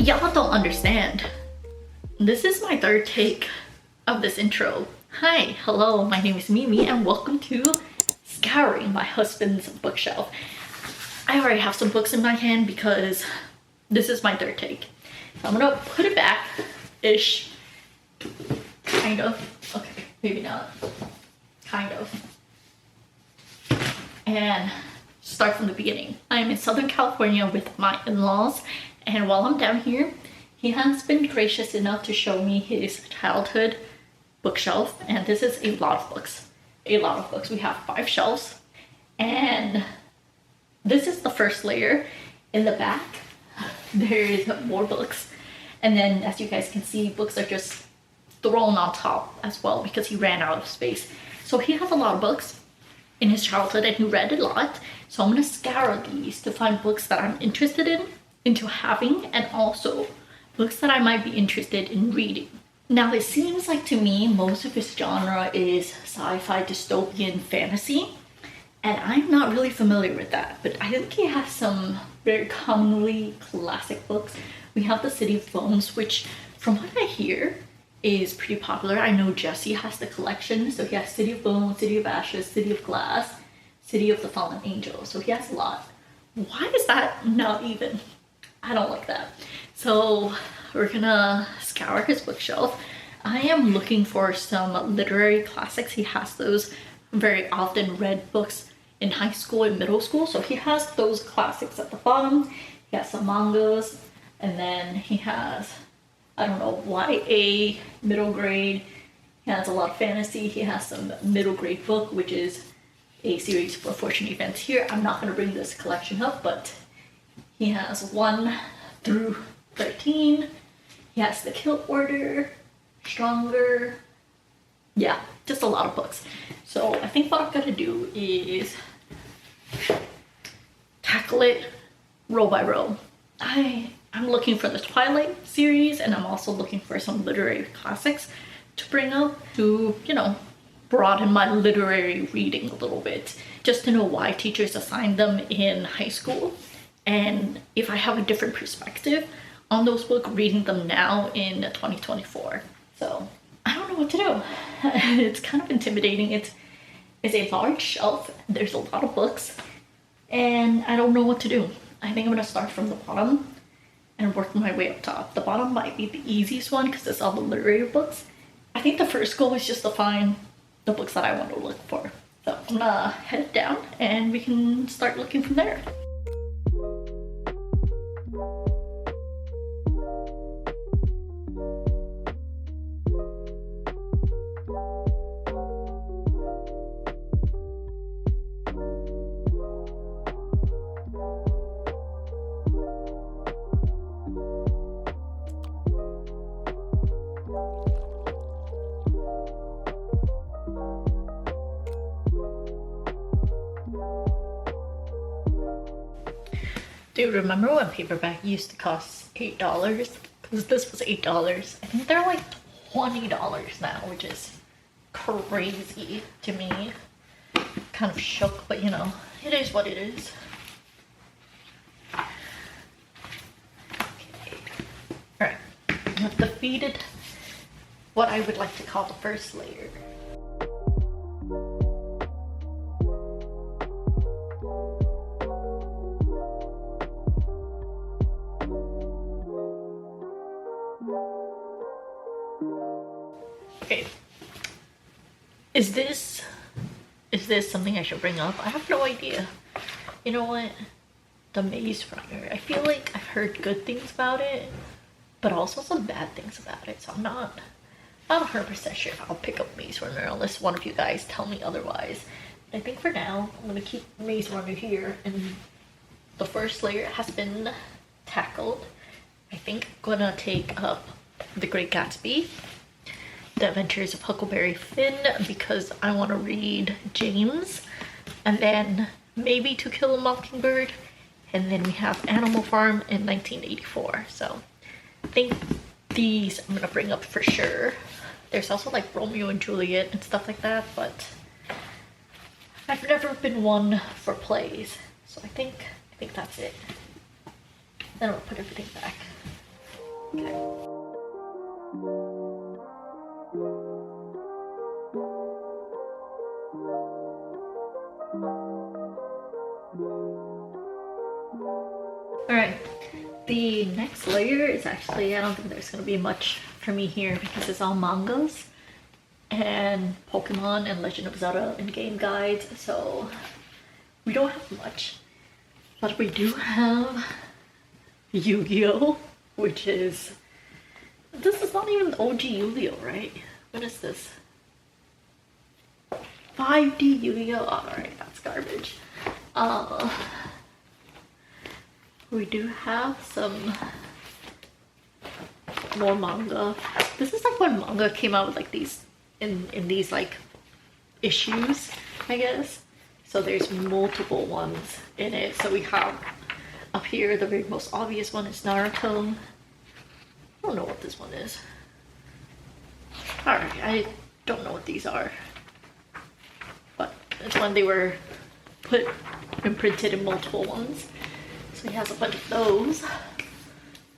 Y'all don't understand. This is my third take of this intro. Hi, hello, my name is Mimi and welcome to Scouring My Husband's Bookshelf. I already have some books in my hand because this is my third take. So I'm gonna put it back-ish. Kind of. Okay, maybe not. Kind of. And start from the beginning. I'm in Southern California with my in-laws, and while I'm down here, he has been gracious enough to show me his childhood bookshelf, and this is a lot of books. A lot of books. We have 5 shelves, and this is the first layer. In the back, there is more books, and then as you guys can see, books are just thrown on top as well because he ran out of space. So he has a lot of books in his childhood and he read a lot. So I'm gonna scour these to find books that I'm interested into having, and also books that I might be interested in reading. Now it seems like to me most of his genre is sci-fi, dystopian, fantasy, and I'm not really familiar with that, but I think he has some very commonly classic books. We have The City of Bones, which from what I hear is pretty popular. I know Jesse has the collection, so he has City of Bones, City of Ashes, City of Glass, City of the Fallen Angels, so he has a lot. Why is that not even? I don't like that. So we're gonna scour his bookshelf. I am looking for some literary classics. He has those very often read books in high school and middle school, so he has those classics at the bottom. He has some mangas, and then he has, I don't know, YA, middle grade. He has a lot of fantasy. He has some middle grade book, which is a series of unfortunate events here. I'm not going to bring this collection up, but he has 1 through 13. He has The Kill Order, Stronger. Yeah, just a lot of books. So I think what I'm going to do is tackle it row by row. I'm looking for the Twilight series, and I'm also looking for some literary classics to bring up to, you know, broaden my literary reading a little bit, just to know why teachers assign them in high school, and if I have a different perspective on those books reading them now in 2024. So I don't know what to do. It's kind of intimidating. It's a large shelf. There's a lot of books, and I don't know what to do. I think I'm gonna start from the bottom and work my way up top. The bottom might be the easiest one because it's all the literary books. I think the first goal is just to find the books that I want to look for. So I'm gonna head down and we can start looking from there. Dude, remember when paperback used to cost $8? Because this was $8. I think they're like $20 now, which is crazy to me. Kind of shook, but you know, it is what it is. Okay. Alright, I've defeated what I would like to call the first layer. Okay, is this something I should bring up? I have no idea. You know what? The Maze Runner. I feel like I've heard good things about it, but also some bad things about it. So I'm not 100% sure I'll pick up Maze Runner unless one of you guys tell me otherwise. But I think for now, I'm gonna keep Maze Runner here, and the first layer has been tackled. I think I'm gonna take up The Great Gatsby, The Adventures of Huckleberry Finn, because I want to read James, and then maybe To Kill a Mockingbird, and then we have Animal Farm in 1984. So I think these I'm gonna bring up for sure. There's also like Romeo and Juliet and stuff like that, but I've never been one for plays, so I think that's it. Then I'll put everything back. Okay. Alright, the next layer is actually, I don't think there's going to be much for me here because it's all mangas and Pokemon and Legend of Zelda and game guides, so we don't have much. But we do have Yu-Gi-Oh! Which is... This is not even OG Yu-Gi-Oh! Right? What is this? 5D Yu-Gi-Oh! Alright, that's garbage. We do have some more manga. This is like when manga came out with like these in these like issues, I guess. So there's multiple ones in it. So we have up here, the very most obvious one is Naruto. I don't know what this one is. Alright, I don't know what these are. But it's when they were put and printed in multiple ones. So he has a bunch of those.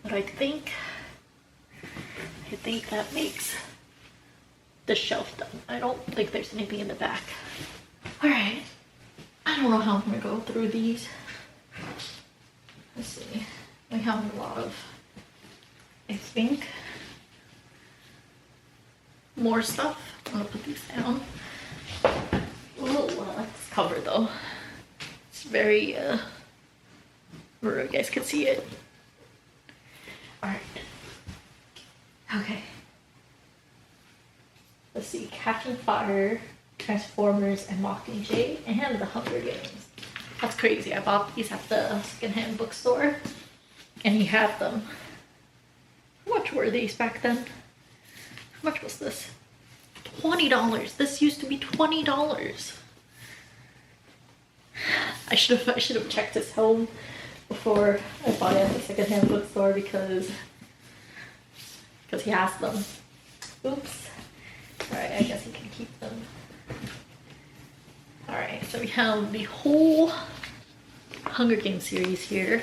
But I think that makes the shelf done. I don't think there's anything in the back. Alright. I don't know how I'm gonna go through these. Let's see. We have a lot of, I think, more stuff. I'm gonna put these down. Oh, it's covered though. It's very, where you guys can see it. Alright. Okay. Let's see. Captain Fire, Transformers, and Mockingjay, and the Hunger Games. That's crazy. I bought these at the secondhand bookstore, and he had them. How much were these back then? How much was this? $20. This used to be $20. I should have checked his home before I bought it at the secondhand bookstore because he has them. Oops. Alright, I guess he can keep them. Alright, so we have the whole Hunger Games series here.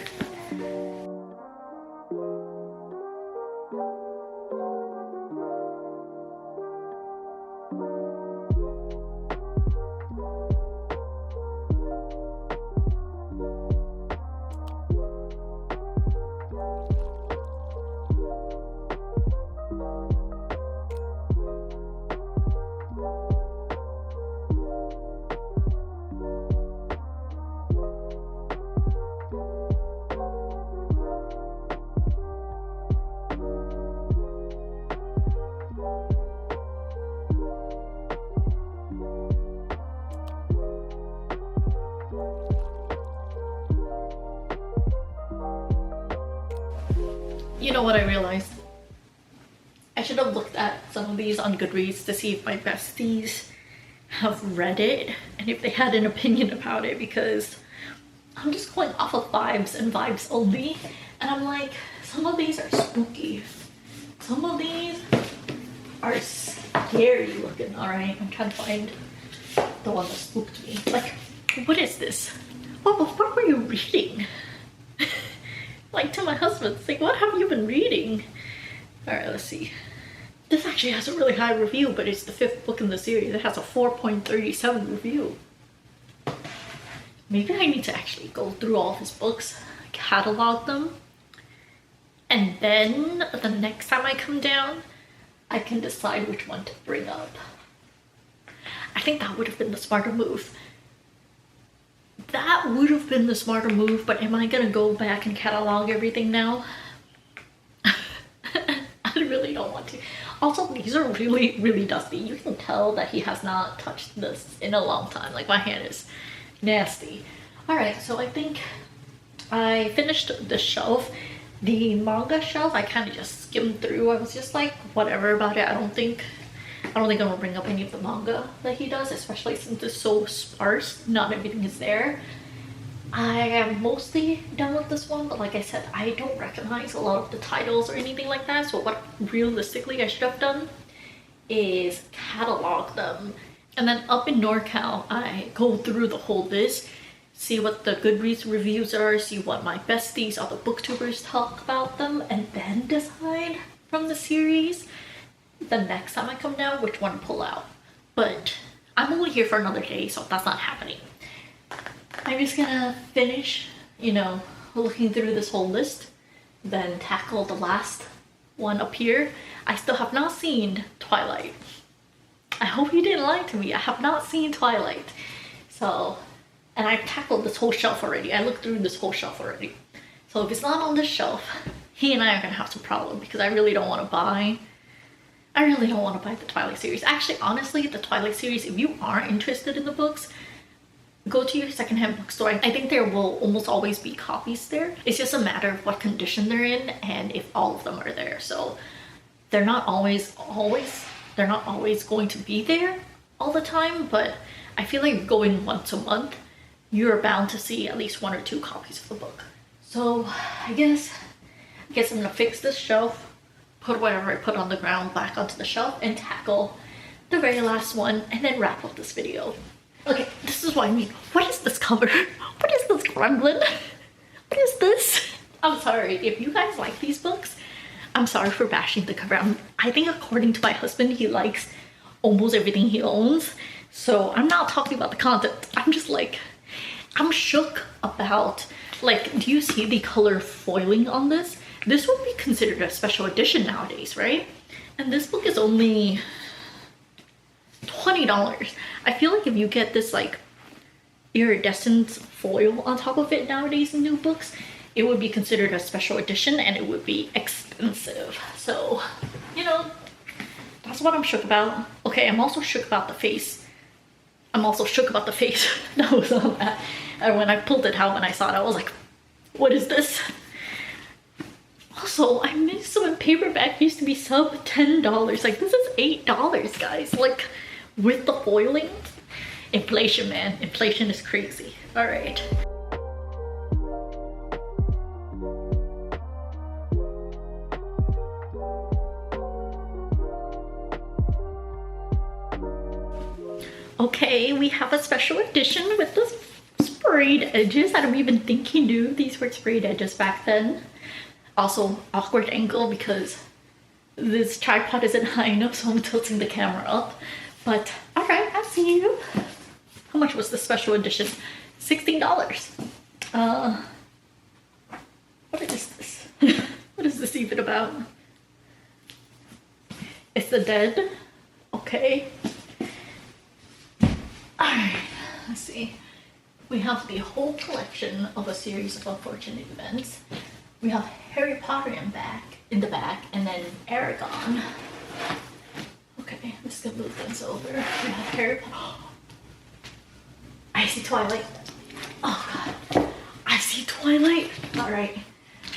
You know what I realized? I should have looked at some of these on Goodreads to see if my besties have read it and if they had an opinion about it, because I'm just going off of vibes and vibes only, and I'm like, some of these are spooky. Some of these are scary looking. Alright, I'm trying to find the one that spooked me. Like, what is this? What the fuck were you reading? Like, to my husband, it's like, what have you been reading? Alright, let's see. This actually has a really high review, but it's the 5th book in the series. It has a 4.37 review. Maybe I need to actually go through all his books, catalog them, and then the next time I come down, I can decide which one to bring up. I think that would have been the smarter move. That would have been the smarter move, but am I gonna go back and catalog everything now? I really don't want to. Also, these are really, really dusty. You can tell that he has not touched this in a long time. Like, my hand is nasty. Alright, so I think I finished the shelf. The manga shelf, I kind of just skimmed through. I was just like, whatever about it. I don't think I'm gonna bring up any of the manga that he does, especially since it's so sparse. Not everything is there. I am mostly done with this one, but like I said, I don't recognize a lot of the titles or anything like that. So what realistically I should have done is catalog them. And then up in NorCal, I go through the whole list see what the Goodreads reviews are, see what my besties, other booktubers talk about them, and then decide from the series the next time I come down which one to pull out. But I'm only here for another day, so that's not happening. I'm just gonna finish, you know, looking through this whole list, then tackle the last one up here. I still have not seen Twilight. I hope you didn't lie to me. I have not seen Twilight. So, and I've tackled this whole shelf already. I looked through this whole shelf already. So if it's not on this shelf, he and I are gonna have some problem because I really don't want to buy the Twilight series. Actually, honestly, the Twilight series, if you are interested in the books, go to your secondhand bookstore. I think there will almost always be copies there. It's just a matter of what condition they're in and if all of them are there. So they're not always going to be there all the time, but I feel like going once a month, you're bound to see at least 1 or 2 copies of the book. So I guess I'm gonna fix this shelf, put whatever I put on the ground back onto the shelf, and tackle the very last one, and then wrap up this video. Okay, this is what I mean. What is this cover? What is this gremlin? What is this? I'm sorry, if you guys like these books, I'm sorry for bashing the cover. I think according to my husband, he likes almost everything he owns. So I'm not talking about the content. I'm just like, I'm shook about, like, do you see the color foiling on this? This would be considered a special edition nowadays, right? And this book is only $20. I feel like if you get this like iridescent foil on top of it nowadays in new books, it would be considered a special edition and it would be expensive. So, you know, that's what I'm shook about. Okay, I'm also shook about the face. That was on that. And when I pulled it out and I saw it, I was like, what is this? Also, I miss when paperback used to be sub $10. Like, this is $8, guys. Like, with the foiling. Inflation, man. Inflation is crazy. All right. Okay, we have a special edition with the sprayed edges. I don't even think he knew these were sprayed edges back then. Also, awkward angle because this tripod isn't high enough, so I'm tilting the camera up. But all right, I see you. How much was the special edition? $16. What is this? What is this even about? It's the dead. Okay. Alright, let's see. We have the whole collection of a series of unfortunate events. We have Harry Potter in the back, and then Aragon. Okay, I'm just gonna move things over. We have Harry Potter. I see Twilight. Oh god. I see Twilight. Alright.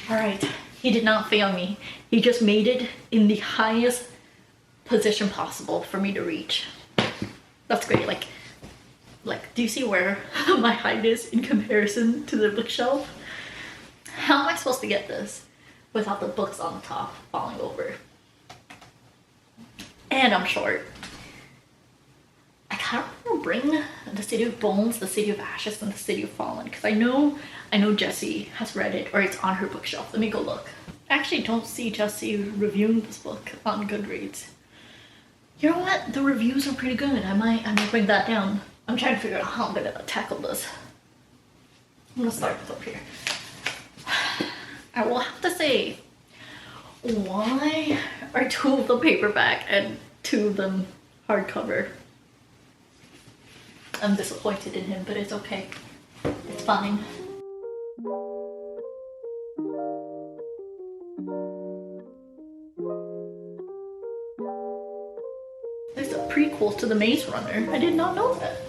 Alright. He did not fail me. He just made it in the highest position possible for me to reach. That's great. Like, do you see where my height is in comparison to the bookshelf? How am I supposed to get this without the books on the top falling over? And I'm short. I kind of want to bring the City of Bones, the City of Ashes, and the City of Fallen, because I know Jessie has read it, or it's on her bookshelf. Let me go look. I actually don't see Jessie reviewing this book on Goodreads. You know what? The reviews are pretty good. I might bring that down. I'm trying to figure out how I'm gonna tackle this. I'm gonna start with up here. I will have to say, why are 2 of them paperback and 2 of them hardcover? I'm disappointed in him, but it's okay. It's fine. There's a prequel to The Maze Runner. I did not know that.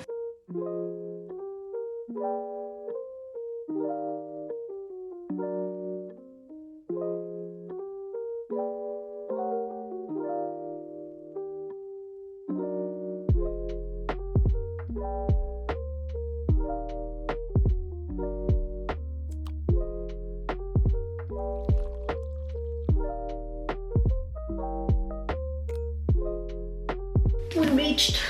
We reached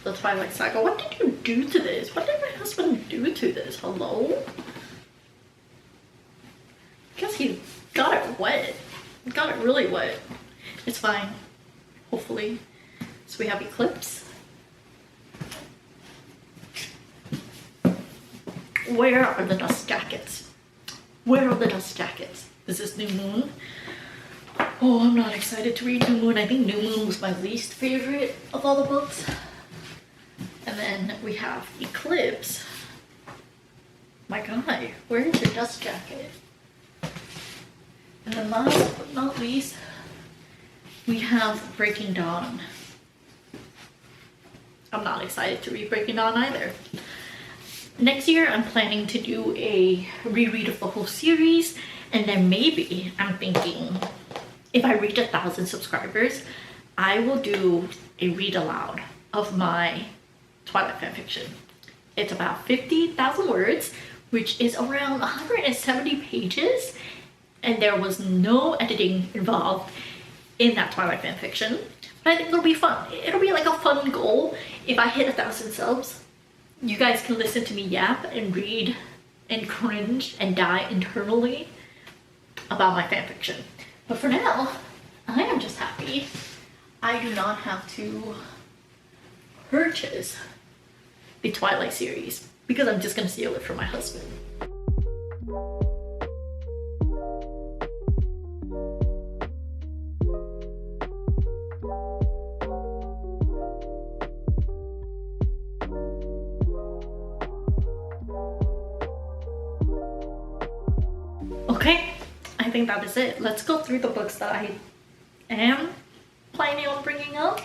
the Twilight Saga. What did you do to this? What did husband do to this? Hello? I guess he got it wet. He got it really wet. It's fine. Hopefully. So we have eclipse. Where are the dust jackets? Where are the dust jackets? This is New Moon. Oh, I'm not excited to read New Moon. I think New Moon was my least favorite of all the books. And then we have Eclipse. My guy, where is your dust jacket? And then last but not least, we have Breaking Dawn. I'm not excited to read Breaking Dawn either. Next year, I'm planning to do a reread of the whole series, and then maybe I'm thinking if I reach 1,000 subscribers, I will do a read aloud of my Twilight fanfiction. It's about 50,000 words, which is around 170 pages, and there was no editing involved in that Twilight fanfiction. But I think it'll be fun. It'll be like a fun goal. If I hit 1,000 subs, you guys can listen to me yap and read and cringe and die internally about my fanfiction. But for now, I am just happy I do not have to purchase the Twilight series because I'm just gonna steal it from my husband. Okay, I think that is it. Let's go through the books that I am planning on bringing up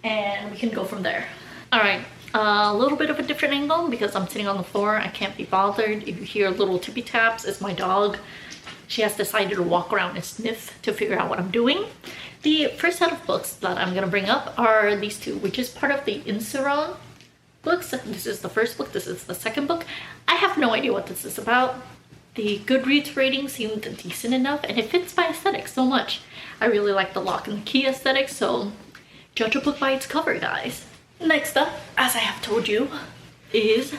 and we can go from there. All right, a little bit of a different angle because I'm sitting on the floor. I can't be bothered. If you hear little tippy taps, it's my dog. She has decided to walk around and sniff to figure out what I'm doing. The first set of books that I'm gonna bring up are these two, which is part of the Inseron books. This is the first book, this is the second book. I have no idea what this is about. The Goodreads rating seemed decent enough and it fits my aesthetic so much. I really like the lock and key aesthetic, so judge a book by its cover, guys. Next up, as I have told you, is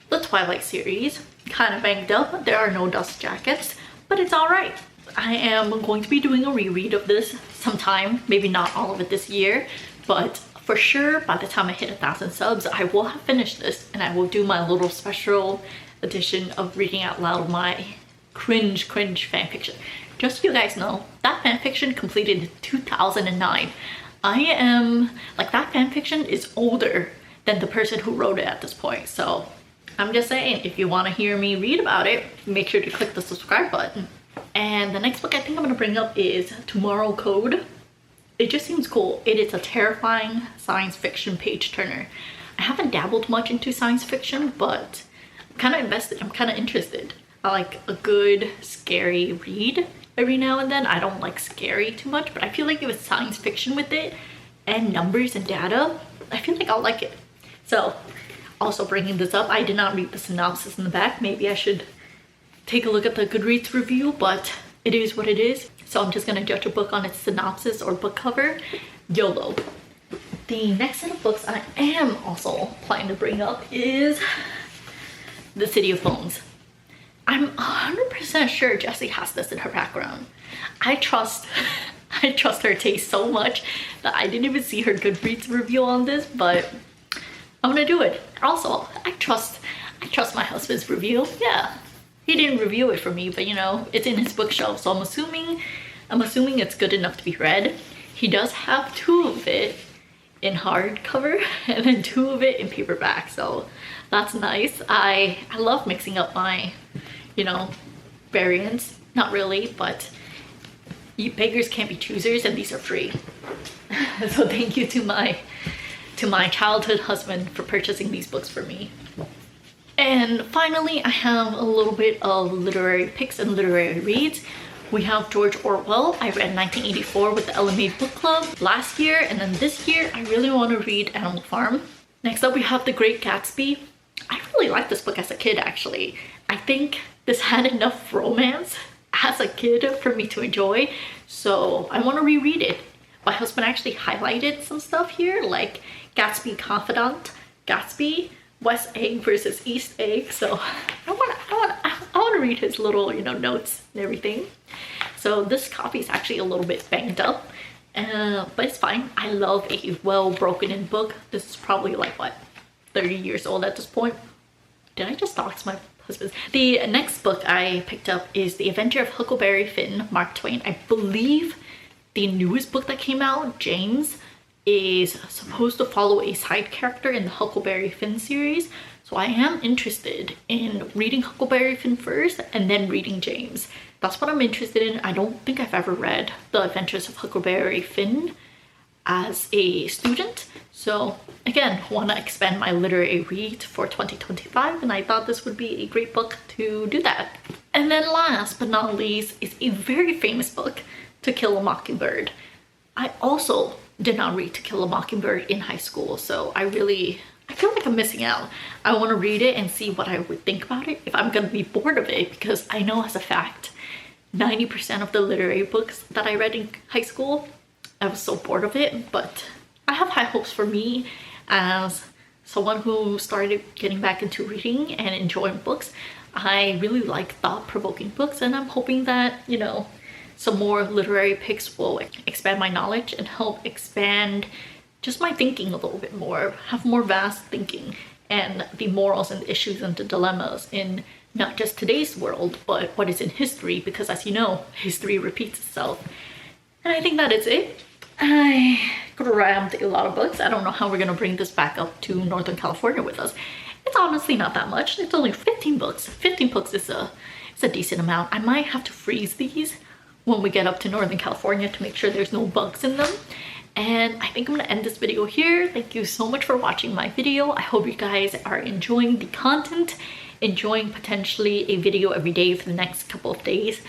the Twilight series. Kind of banged up, there are no dust jackets, but it's alright. I am going to be doing a reread of this sometime, maybe not all of it this year, but for sure by the time I hit 1,000 subs, I will have finished this and I will do my little special edition of reading out loud my cringe fanfiction. Just so you guys know, that fanfiction completed in 2009. I am, like, that fanfiction is older than the person who wrote it at this point, so I'm just saying, if you want to hear me read about it, make sure to click the subscribe button. And the next book I think I'm going to bring up is Tomorrow Code. It just seems cool. It is a terrifying science fiction page turner. I haven't dabbled much into science fiction, but I'm kind of invested. I'm kind of interested. I like a good scary read every now and then. I don't like scary too much, but I feel like if it's science fiction with it and numbers and data, I feel like I'll like it. So also bringing this up, I did not read the synopsis in the back. Maybe I should take a look at the Goodreads review, but it is what it is. So I'm just gonna judge a book on its synopsis or book cover. YOLO. The next set of books I am also planning to bring up is The City of Bones. I'm 100% sure Jessie has this in her background. I trust her taste so much that I didn't even see her Goodreads review on this, but I'm gonna do it. Also, I trust my husband's review. Yeah, he didn't review it for me, but you know, it's in his bookshelf, so I'm assuming it's good enough to be read. He does have 2 of it in hardcover and then 2 of it in paperback, so that's nice. I love mixing up my, you know, variants. Not really, but you beggars can't be choosers, and these are free. So thank you to my childhood husband for purchasing these books for me. And finally, I have a little bit of literary picks and literary reads. We have George Orwell. I read 1984 with the LMA Book Club last year, and then this year I really want to read Animal Farm. Next up we have The Great Gatsby. I really liked this book as a kid, actually. I think this had enough romance as a kid for me to enjoy, so I want to reread it. My husband actually highlighted some stuff here, like Gatsby Confidant, Gatsby, West Egg versus East Egg. So I want to read his little, you know, notes and everything. So this copy is actually a little bit banged up, but it's fine. I love a well broken in book. This is probably like what, 30 years old at this point. Did I just dox my husband? The next book I picked up is The Adventure of Huckleberry Finn, Mark Twain. I believe the newest book that came out, James, is supposed to follow a side character in the Huckleberry Finn series. So I am interested in reading Huckleberry Finn first and then reading James. That's what I'm interested in. I don't think I've ever read The Adventures of Huckleberry Finn as a student. So again, want to expand my literary read for 2025, and I thought this would be a great book to do that. And then last but not least is a very famous book, To Kill a Mockingbird. I also did not read To Kill a Mockingbird in high school, so I feel like I'm missing out. I want to read it and see what I would think about it, if I'm gonna be bored of it, because I know as a fact 90% of the literary books that I read in high school, I was so bored of it. But I have high hopes for me as someone who started getting back into reading and enjoying books. I really like thought-provoking books, and I'm hoping that, you know, some more literary picks will expand my knowledge and help expand just my thinking a little bit more, have more vast thinking, and the morals and the issues and the dilemmas in not just today's world, but what is in history, because as you know, history repeats itself. And I think that is it. I grabbed a lot of books. I don't know how we're gonna bring this back up to Northern California with us. It's honestly not that much. It's only 15 books. 15 books is a decent amount. I might have to freeze these when we get up to Northern California to make sure there's no bugs in them. And I think I'm gonna end this video here. Thank you so much for watching my video. I hope you guys are enjoying the content, enjoying potentially a video every day for the next couple of days.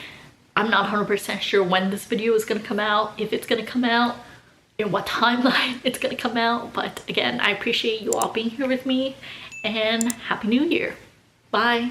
I'm not 100% sure when this video is gonna come out, if it's gonna come out, in what timeline it's gonna come out. But again, I appreciate you all being here with me, and Happy New Year. Bye.